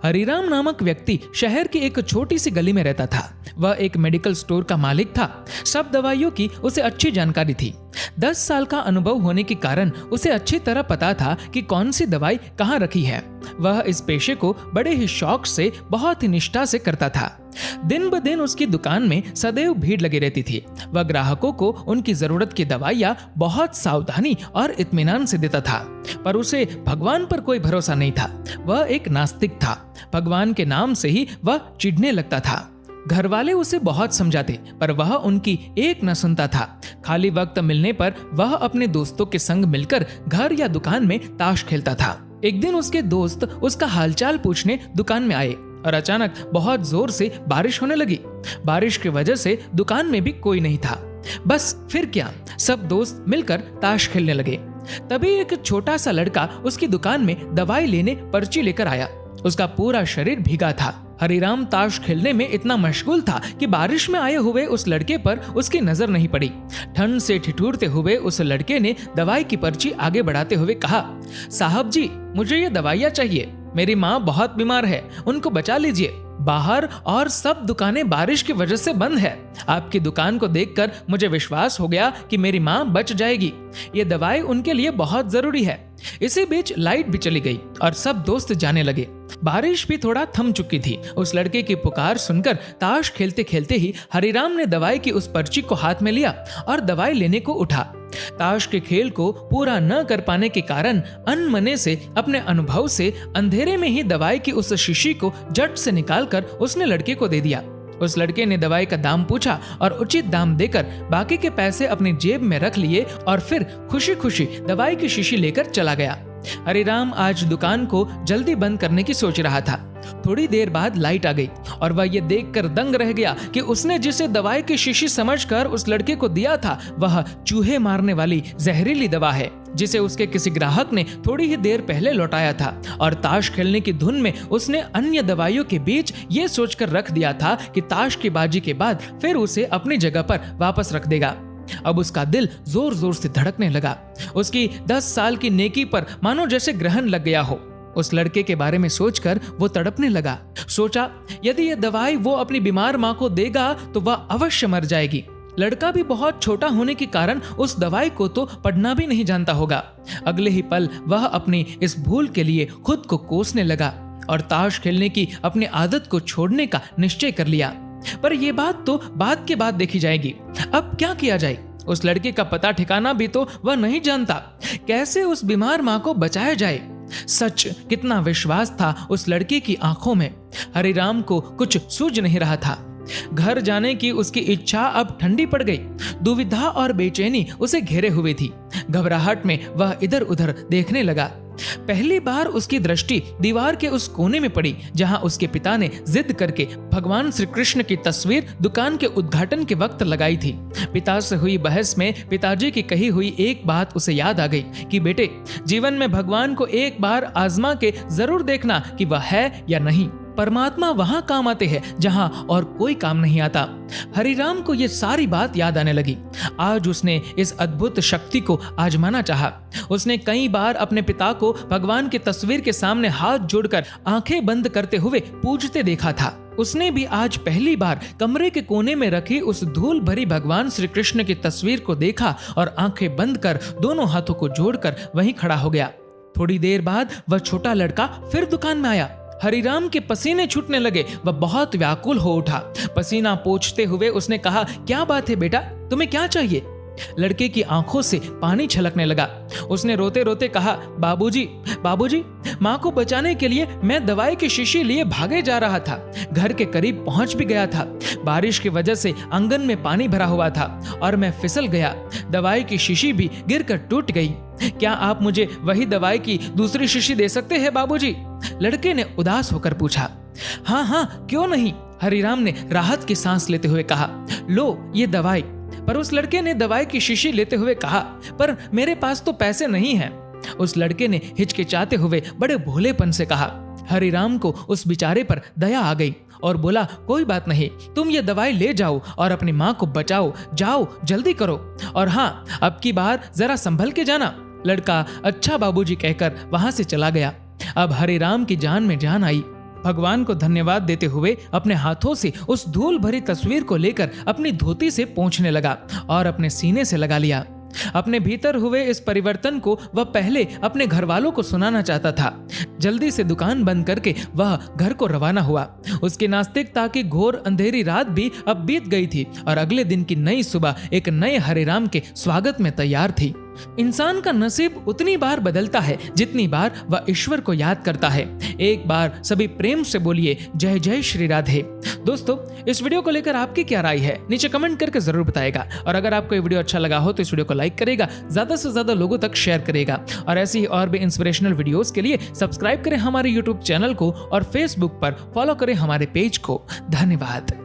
हरिराम नामक व्यक्ति शहर की एक छोटी सी गली में रहता था। वह एक मेडिकल स्टोर का मालिक था। सब दवाइयों की उसे अच्छी जानकारी थी। 10 साल का अनुभव होने के कारण उसे अच्छी तरह पता था कि कौन सी दवाई कहाँ रखी है। वह इस पेशे को बड़े ही शौक से, बहुत ही निष्ठा से करता था। दिन ब दिन उसकी दुकान में सदैव भीड़ लगी रहती थी। वह ग्राहकों को उनकी जरूरत की दवाइयाँ बहुत सावधानी और इत्मीनान से देता था। पर उसे भगवान पर कोई भरोसा नहीं था। वह एक नास्तिक था। भगवान के नाम से ही वह चिढ़ने लगता था। घर वाले उसे बहुत समझाते, पर वह उनकी एक न सुनता था। खाली वक्त मिलने पर वह अपने दोस्तों के संग मिलकर घर या दुकान में ताश खेलता था। एक दिन उसके दोस्त उसका हालचाल पूछने दुकान में आए और अचानक बहुत जोर से बारिश होने लगी। बारिश की वजह से दुकान में भी कोई नहीं था। बस फिर क्या, सब दोस्त मिलकर ताश खेलने लगे। तभी एक छोटा सा लड़का उसकी दुकान में दवाई लेने पर्ची लेकर आया। उसका पूरा शरीर भीगा था। हरिराम ताश खेलने में इतना मशगूल था कि बारिश में आए हुए उस लड़के पर उसकी नजर नहीं पड़ी। ठंड से ठिठुरते हुए उस लड़के ने दवाई की पर्ची आगे बढ़ाते हुए कहा, साहब जी, मुझे ये दवाइयाँ चाहिए। मेरी माँ बहुत बीमार है, उनको बचा लीजिए। बाहर और सब दुकानें बारिश की वजह से बंद है। आपकी दुकान को देखकर मुझे विश्वास हो गया कि मेरी माँ बच जाएगी। ये दवाई उनके लिए बहुत जरूरी है। इसी बीच लाइट भी चली गई और सब दोस्त जाने लगे। बारिश भी थोड़ा थम चुकी थी। उस लड़के की पुकार सुनकर ताश खेलते खेलते ही हरिराम ने दवाई की उस पर्ची को हाथ में लिया और दवाई लेने को उठा। ताश के खेल को पूरा न कर पाने के कारण अनमने से, अपने अनुभव से, अंधेरे में ही दवाई की उस शीशी को झट से निकालकर उसने लड़के को दे दिया। उस लड़के ने दवाई का दाम पूछा और उचित दाम देकर बाकी के पैसे अपनी जेब में रख लिए और फिर खुशी खुशी दवाई की शीशी लेकर चला गया। हरिराम आज दुकान को जल्दी बंद करने की सोच रहा था। थोड़ी देर बाद लाइट आ गई और वह ये देखकर दंग रह गया कि उसने जिसे दवाई की शीशी समझकर उस लड़के को दिया था, वह चूहे मारने वाली जहरीली दवा है, जिसे उसके किसी ग्राहक ने थोड़ी ही देर पहले लौटाया था। और ताश खेलने की धुन में उसने अन्य दवाइयों के बीच ये सोचकर रख दिया था कि ताश की बाजी के बाद फिर उसे अपनी जगह पर वापस रख देगा। अब उसका दिल जोर जोर से धड़कने लगा। उसकी 10 साल की नेकी पर मानो जैसे ग्रहण लग गया हो। उस लड़के के बारे में सोचकर वो तड़पने लगा। सोचा, यदि ये दवाई वो अपनी बीमार माँ को देगा तो वह अवश्य मर जाएगी। लड़का भी बहुत छोटा होने के कारण उस दवाई को तो पढ़ना भी नहीं जानता होगा। अगले ही पल वह अपनी इस भूल के लिए खुद को कोसने लगा और ताश खेलने की अपनी आदत को छोड़ने का निश्चय कर लिया। पर यह बात तो बाद के बाद देखी जाएगी। अब क्या किया जाए? उस लड़के का पता ठिकाना भी तो वह नहीं जानता। कैसे उस बीमार माँ को बचाया जाए? सच, कितना विश्वास था उस लड़के की आंखों में। हरिराम को कुछ सूझ नहीं रहा था। घर जाने की उसकी इच्छा अब ठंडी पड़ गई। दुविधा और बेचैनी उसे घेरे हुए थी। घबराहट में वह इधर उधर देखने लगा। पहली बार उसकी दृष्टि दीवार के उस कोने में पड़ी जहां उसके पिता ने जिद करके भगवान श्री कृष्ण की तस्वीर दुकान के उद्घाटन के वक्त लगाई थी। पिता से हुई बहस में पिताजी की कही हुई एक बात उसे याद आ गई कि बेटे, जीवन में भगवान को एक बार आजमा के जरूर देखना कि वह है या नहीं। परमात्मा वहां काम आते हैं जहां और कोई काम नहीं आता। हरिराम को यह सारी बात याद आने लगी। आज उसने इस अद्भुत शक्ति को आजमाना चाहा। उसने कई बार अपने पिता को भगवान की तस्वीर के सामने हाथ जोड़कर आंखें बंद करते हुए पूजते देखा था। उसने भी आज पहली बार कमरे के कोने में रखी उस धूल भरी भगवान श्री कृष्ण की तस्वीर को देखा और आंखें बंद कर दोनों हाथों को जोड़कर वहीं खड़ा हो गया। थोड़ी देर बाद वह छोटा लड़का फिर दुकान में आया। हरिराम के पसीने छूटने लगे। वह बहुत व्याकुल हो उठा। पसीना पोंछते हुए उसने कहा, क्या बात है बेटा, तुम्हें क्या चाहिए? लड़के की आंखों से पानी छलकने लगा। उसने रोते रोते कहा, बाबूजी, बाबूजी, माँ को बचाने के लिए मैं दवाई की शीशी लिए भागे जा रहा था। घर के करीब पहुंच भी गया था। बारिश की वजह से आंगन में पानी भरा हुआ था और मैं फिसल गया। दवाई की शीशी भी गिरकर टूट गई। क्या आप मुझे वही दवाई की दूसरी शीशी दे सकते हैं बाबूजी? लड़के ने उदास होकर पूछा। हाँ हाँ, क्यों नहीं, हरिराम ने राहत की सांस लेते हुए कहा। लो ये दवाई। पर उस लड़के ने दवाई की शीशी लेते हुए कहा, पर मेरे पास तो पैसे नहीं हैं। उस लड़के ने हिचकिचाते हुए बड़े भोलेपन से कहा। हरिराम को उस बेचारे पर दया आ गई और बोला, कोई बात नहीं, तुम ये दवाई ले जाओ और अपनी माँ को बचाओ। जाओ, जल्दी करो। और हाँ, अब की बार जरा संभल के जाना। लड़का अच्छा बाबूजी कहकर वहां से चला गया। अब हरिराम की जान में जान आई। भगवान को धन्यवाद देते हुए अपने हाथों से उस धूल भरी तस्वीर को लेकर अपनी धोती से पोंछने लगा और अपने सीने से लगा लिया। अपने भीतर हुए इस परिवर्तन को वह पहले अपने घर वालों को सुनाना चाहता था। जल्दी से दुकान बंद करके वह घर को रवाना हुआ। उसकी नास्तिकता की घोर अंधेरी रात भी अब बीत गई थी और अगले दिन की नई सुबह एक नए हरिराम के स्वागत में तैयार थी। इंसान का नसीब उतनी बार बदलता है जितनी बार वह ईश्वर को याद करता है। एक बार सभी प्रेम से बोलिए जय जय श्री राधे। दोस्तों, इस वीडियो को लेकर आपकी क्या राय है नीचे कमेंट करके जरूर बताएगा। और अगर आपको ये वीडियो अच्छा लगा हो तो इस वीडियो को लाइक करेगा, ज्यादा से ज्यादा लोगों तक शेयर करेगा। और ऐसी ही और भी इंस्पिरेशनल वीडियोस के लिए सब्सक्राइब करें हमारे यूट्यूब चैनल को और फेसबुक पर फॉलो करें हमारे पेज को। धन्यवाद।